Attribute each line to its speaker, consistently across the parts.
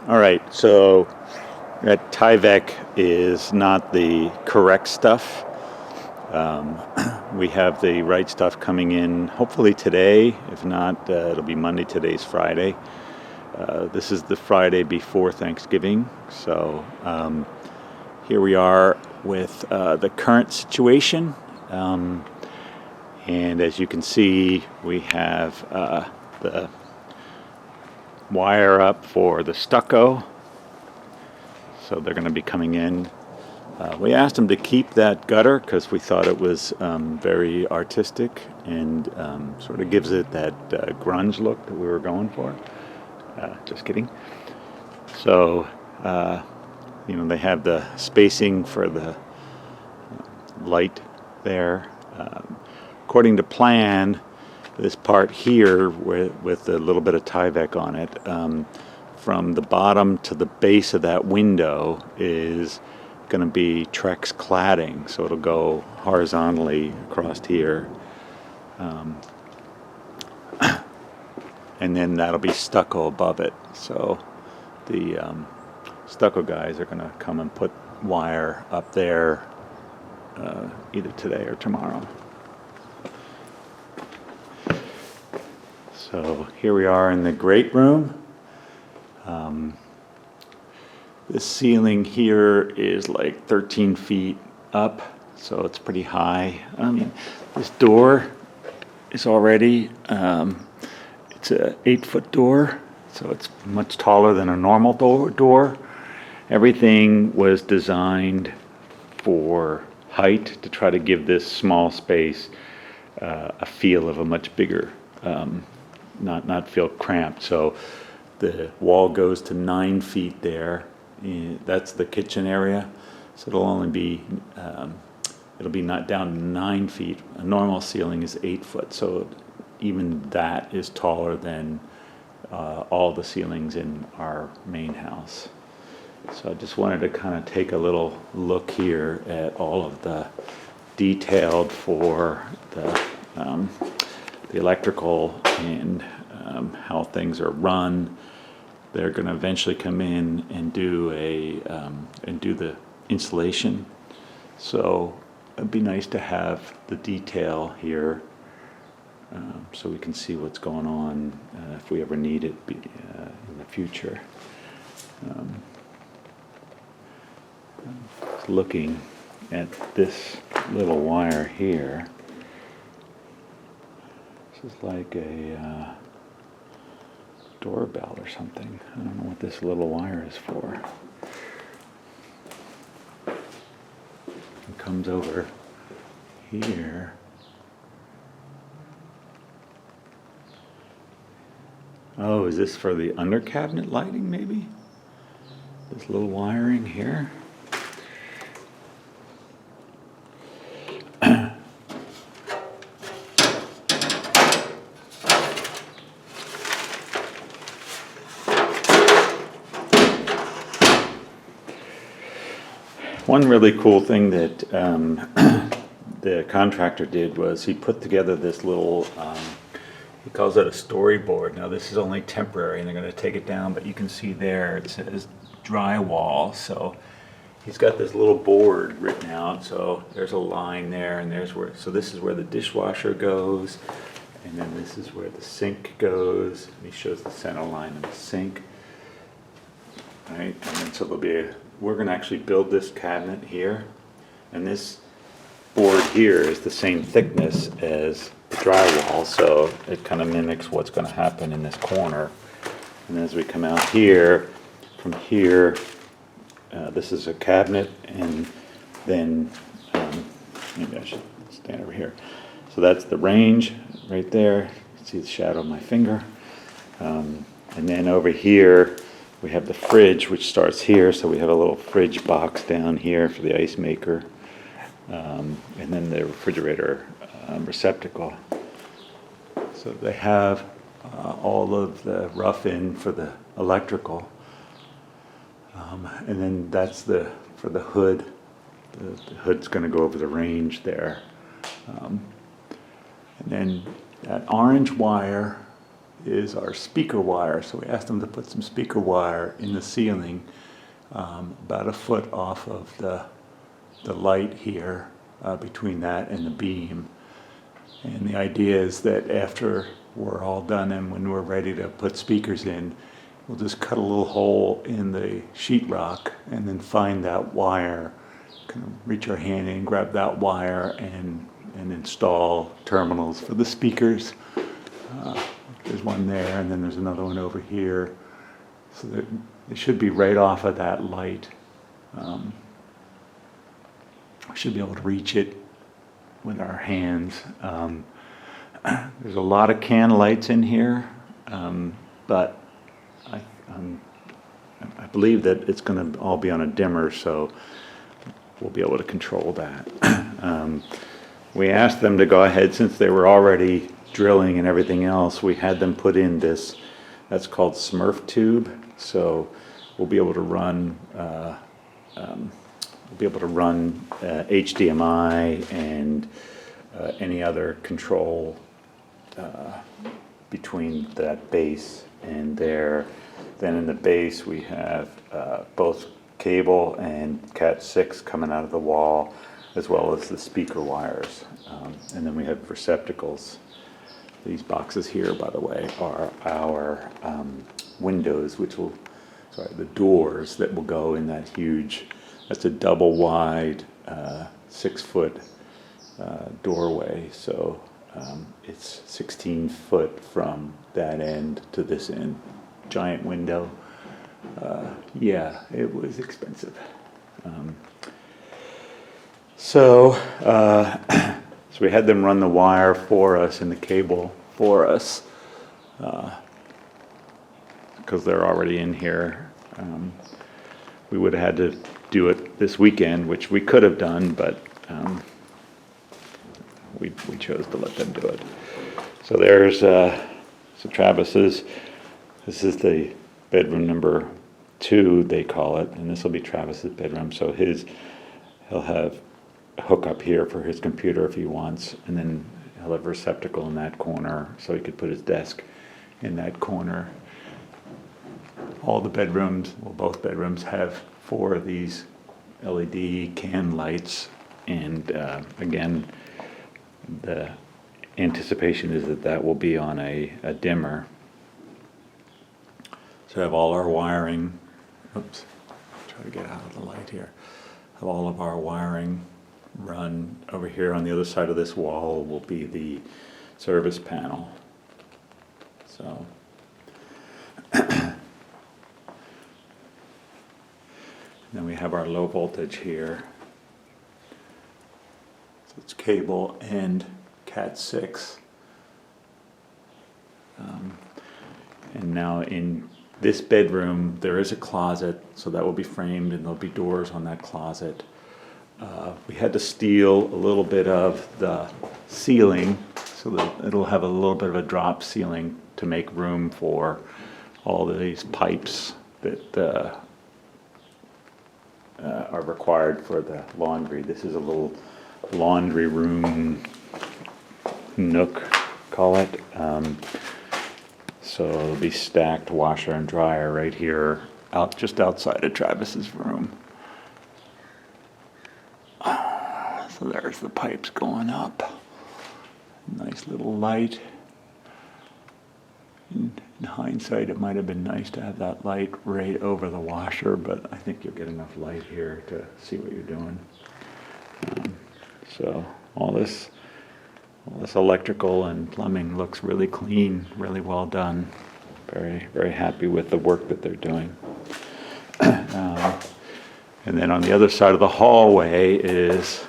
Speaker 1: All right, so that Tyvek is not the correct stuff. We have the right stuff coming in hopefully today. If not, it'll be Monday. Today's Friday. This is the Friday before Thanksgiving. So here we are with the current situation. And as you can see, we have the wire up for the stucco. So they're going to be coming in. We asked them to keep that gutter because we thought it was very artistic and sort of gives it that grunge look that we were going for. Just kidding. So, they have the spacing for the light there. According to plan, this part here with a little bit of Tyvek on it, from the bottom to the base of that window is going to be Trex cladding, so it'll go horizontally across here, and then that'll be stucco above it. So the stucco guys are going to come and put wire up there either today or tomorrow. So here we are in the great room. This ceiling here is like 13 feet up, so it's pretty high. This door is already, it's an 8-foot door, so it's much taller than a normal door. Everything was designed for height to try to give this small space a feel of a much bigger, not feel cramped. So the wall goes to 9 feet there. That's the kitchen area, so it'll only be it'll be not down to 9 feet. A normal ceiling is 8 foot, so even that is taller than all the ceilings in our main house. So I just wanted to kind of take a little look here at all of the detailed for the electrical and how things are run. They're going to eventually come in and do the installation. So it'd be nice to have the detail here, so we can see what's going on if we ever need it in the future. Looking at this little wire here, this is like a doorbell or something. I don't know what this little wire is for. It comes over here. Oh, is this for the under cabinet lighting maybe? This little wiring here. One really cool thing that the contractor did was he put together this little, he calls it a storyboard. Now this is only temporary and they're going to take it down, but you can see there it says drywall. So he's got this little board written out, so there's a line there, and so this is where the dishwasher goes, and then this is where the sink goes. He shows the center line of the sink. Right, and then so we're going to actually build this cabinet here, and this board here is the same thickness as the drywall, so it kind of mimics what's going to happen in this corner. And as we come out here, from here, this is a cabinet, and then maybe I should stand over here. So that's the range right there. You can see the shadow of my finger. And then over here, we have the fridge, which starts here, so we have a little fridge box down here for the ice maker, and then the refrigerator receptacle. So they have all of the rough-in for the electrical, and then that's for the hood. The hood's going to go over the range there, and then that orange wire is our speaker wire. So we asked them to put some speaker wire in the ceiling, about a foot off of the light here, between that and the beam. And the idea is that after we're all done and when we're ready to put speakers in, we'll just cut a little hole in the sheetrock and then find that wire, kind of reach our hand in, grab that wire, and install terminals for the speakers. There's one there, and then there's another one over here. So that it should be right off of that light. We should be able to reach it with our hands. There's a lot of can lights in here, but I believe that it's going to all be on a dimmer, so we'll be able to control that. We asked them to go ahead, since they were already drilling and everything else, we had them put in this, that's called Smurf tube, so we'll be able to run HDMI and any other control between that base and there. Then in the base we have both cable and Cat6 coming out of the wall, as well as the speaker wires. And then we have receptacles. These boxes here, by the way, are our windows, the doors that will go in that huge, that's a double wide 6-foot doorway. So it's 16 foot from that end to this end. Giant window. Yeah, it was expensive. So we had them run the wire for us and the cable for us, because they're already in here. We would have had to do it this weekend, which we could have done, but we chose to let them do it. So there's Travis's. This is the bedroom number 2, they call it, and this will be Travis's bedroom. So he'll have a hookup here for his computer if he wants, and then he'll have a receptacle in that corner, so he could put his desk in that corner. All the bedrooms, well, both bedrooms have 4 of these LED can lights, and again, the anticipation is that will be on a dimmer. So I have all our wiring, oops, try to get out of the light here. Have all of our wiring run over here. On the other side of this wall will be the service panel. So then we have our low voltage here. So it's cable and Cat6. And now in this bedroom, there is a closet, so that will be framed and there'll be doors on that closet. We had to steal a little bit of the ceiling so that it'll have a little bit of a drop ceiling to make room for all of these pipes that are required for the laundry. This is a little laundry room nook, call it. So it'll be stacked washer and dryer right here, just outside of Travis's room. So there's the pipes going up. Nice little light. In hindsight, it might have been nice to have that light right over the washer, but I think you'll get enough light here to see what you're doing. So all this electrical and plumbing looks really clean, really well done. Very, very happy with the work that they're doing. And then on the other side of the hallway is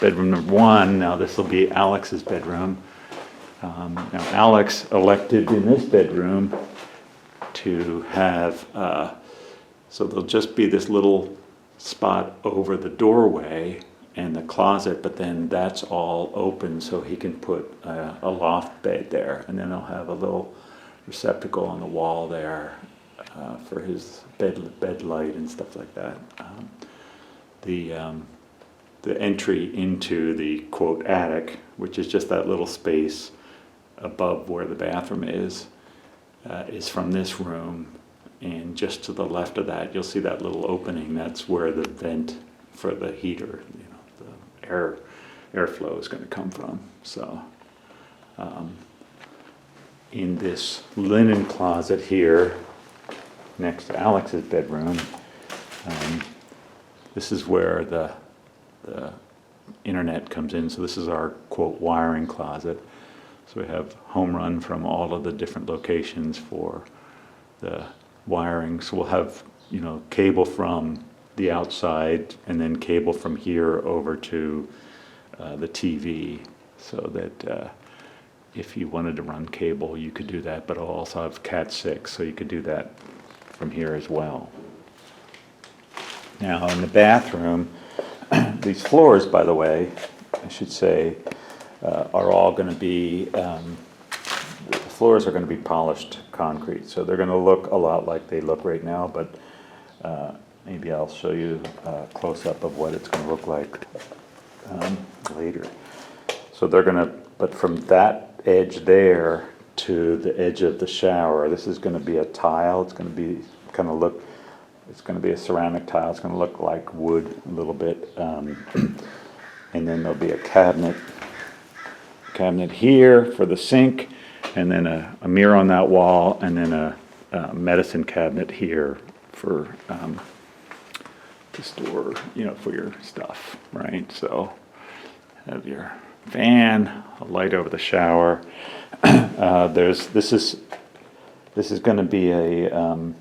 Speaker 1: bedroom number 1. Now this will be Alex's bedroom. Now Alex elected in this bedroom to have, so there'll just be this little spot over the doorway and the closet, but then that's all open so he can put a loft bed there, and then he'll have a little receptacle on the wall there for his bed light and stuff like that. The entry into the quote attic, which is just that little space above where the bathroom is is from this room, and just to the left of that, you'll see that little opening. That's where the vent for the heater, the airflow is going to come from. So, in this linen closet here, next to Alex's bedroom, this is where the internet comes in. So this is our, quote, wiring closet. So we have home run from all of the different locations for the wiring. So we'll have, cable from the outside and then cable from here over to the TV, so that if you wanted to run cable, you could do that, but I'll also have Cat6, so you could do that from here as well. Now in the bathroom, these floors, by the way, I should say, are all going to be, the floors are going to be polished concrete, so they're going to look a lot like they look right now, but maybe I'll show you a close-up of what it's going to look like later. So they're going to, but from that edge there to the edge of the shower, this is going to be a tile. It's going to be it's going to be a ceramic tile. It's going to look like wood a little bit, and then there'll be a cabinet here for the sink, and then a mirror on that wall, and then a medicine cabinet here for to store, for your stuff, right? So have your fan, a light over the shower. This is going to be a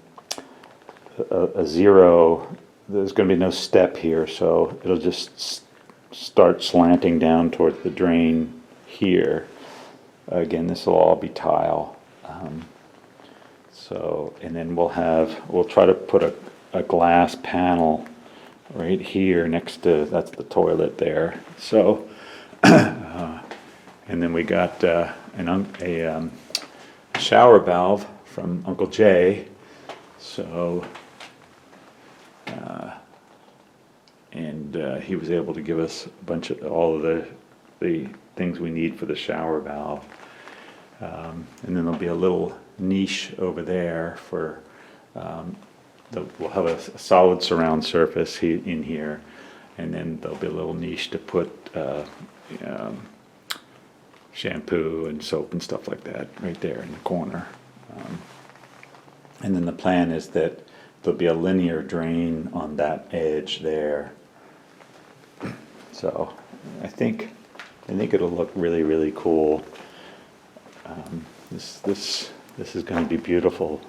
Speaker 1: zero. There's going to be no step here, so it'll just start slanting down towards the drain here. Again, this will all be tile. And then we'll try to put a glass panel right here next to, that's the toilet there. So, and then we got a shower valve from Uncle Jay. So, he was able to give us a bunch of all of the things we need for the shower valve. And then there'll be a little niche over there for, we'll have a solid surround surface in here, and then there'll be a little niche to put shampoo and soap and stuff like that right there in the corner. And then the plan is that there'll be a linear drain on that edge there. So I think it'll look really, really cool. This is going to be beautiful.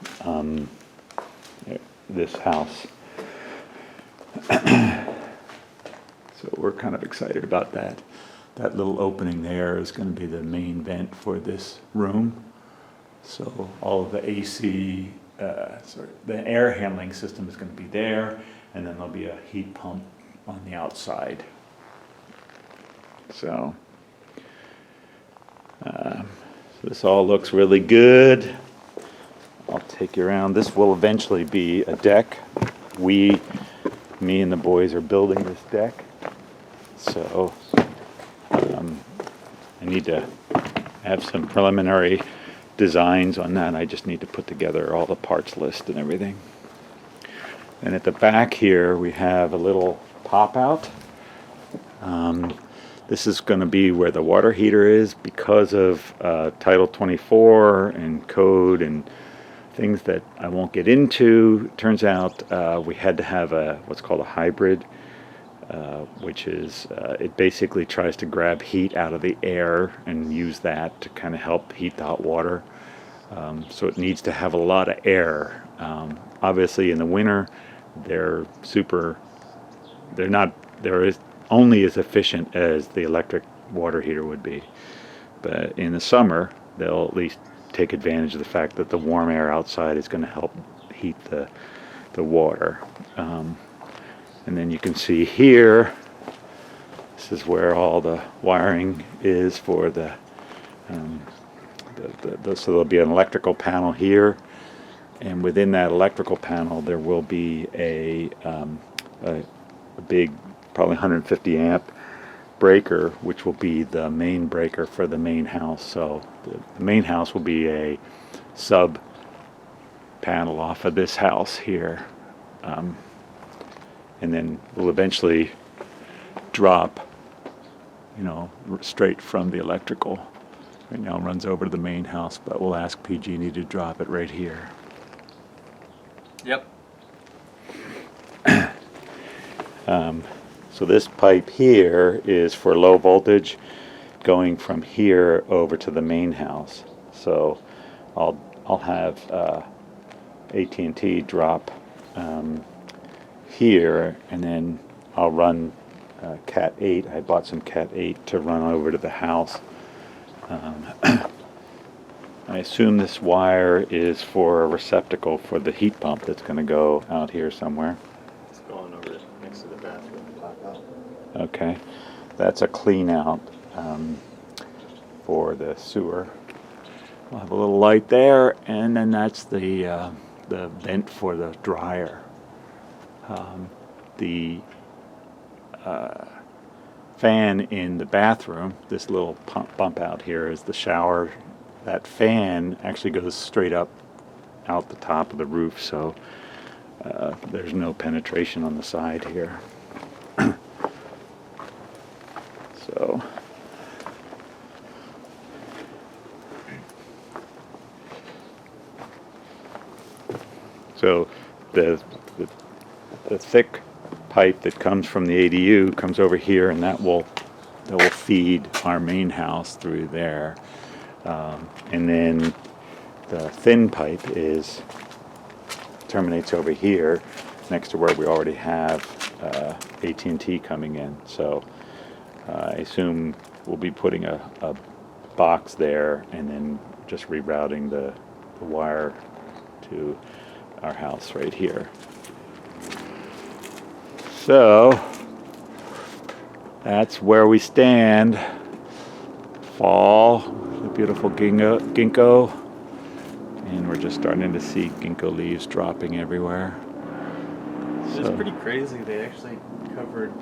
Speaker 1: This house. So we're kind of excited about that. That little opening there is going to be the main vent for this room. So all of the AC, the air handling system is going to be there, and then there'll be a heat pump on the outside. So this all looks really good. I'll take you around. This will eventually be a deck. Me and the boys are building this deck. So I need to have some preliminary designs on that. I just need to put together all the parts list and everything. And at the back here we have a little pop out. This is going to be where the water heater is because of Title 24 and code and things that I won't get into. Turns out we had to have what's called a hybrid, which is it basically tries to grab heat out of the air and use that to kind of help heat the hot water. So it needs to have a lot of air. Obviously in the winter they're only as efficient as the electric water heater would be. But in the summer they'll at least take advantage of the fact that the warm air outside is going to help heat the water. And then you can see here, this is where all the wiring is for so there'll be an electrical panel here, and within that electrical panel there will be a big, probably 150 amp breaker, which will be the main breaker for the main house. So the main house will be a sub panel off of this house here. And then we'll eventually drop, straight from the electrical. Right now it runs over to the main house, but we'll ask PG&E to drop it right here.
Speaker 2: Yep.
Speaker 1: So this pipe here is for low voltage going from here over to the main house. So I'll have AT&T drop here, and then I'll run Cat 8. I bought some Cat 8 to run over to the house. I assume this wire is for a receptacle for the heat pump that's going to go out here somewhere.
Speaker 2: It's going over next to the bathroom.
Speaker 1: Okay, that's a clean out for the sewer. We'll have a little light there, and then that's the vent for the dryer. The fan in the bathroom, this little bump out here is the shower. That fan actually goes straight up out the top of the roof, so there's no penetration on the side here. So the thick pipe that comes from the ADU comes over here, and that will feed our main house through there. And then the thin pipe terminates over here next to where we already have AT&T coming in. So I assume we'll be putting a box there and then just rerouting the wire to our house right here. So that's where we stand. Fall, the beautiful ginkgo, and we're just starting to see ginkgo leaves dropping everywhere.
Speaker 2: It's pretty crazy. They actually covered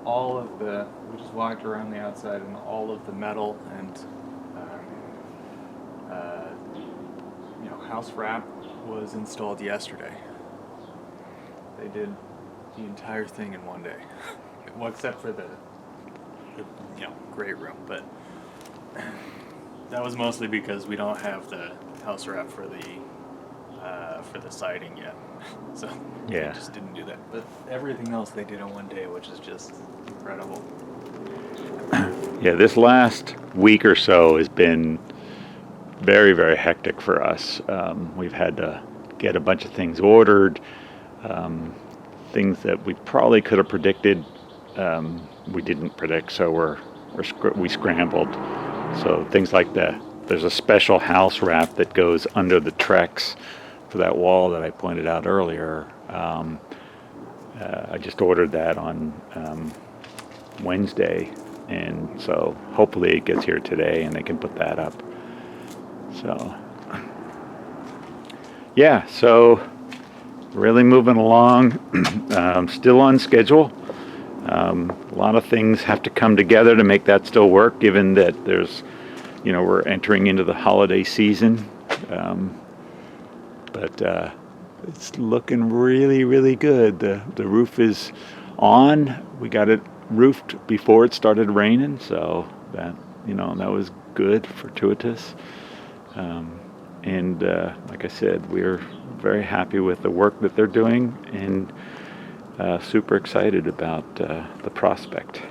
Speaker 2: all of we just walked around the outside, and all of the metal and house wrap was installed yesterday. They did the entire thing in one day. Well, except for the great room, but that was mostly because we don't have the house wrap for the siding yet. So
Speaker 1: yeah,
Speaker 2: they just didn't do that. But everything else they did in one day, which is just incredible.
Speaker 1: Yeah, this last week or so has been very, very hectic for us. We've had to get a bunch of things ordered, things that we probably could have predicted, we didn't predict, so we scrambled. So things like there's a special house wrap that goes under the Trex for that wall that I pointed out earlier. I just ordered that on Wednesday, and so hopefully it gets here today and they can put that up. So yeah, so really moving along, still on schedule. A lot of things have to come together to make that still work, given that we're entering into the holiday season. But it's looking really, really good. The roof is on. We got it roofed before it started raining, so that was good, fortuitous. And like I said, we're very happy with the work that they're doing, and super excited about the prospect.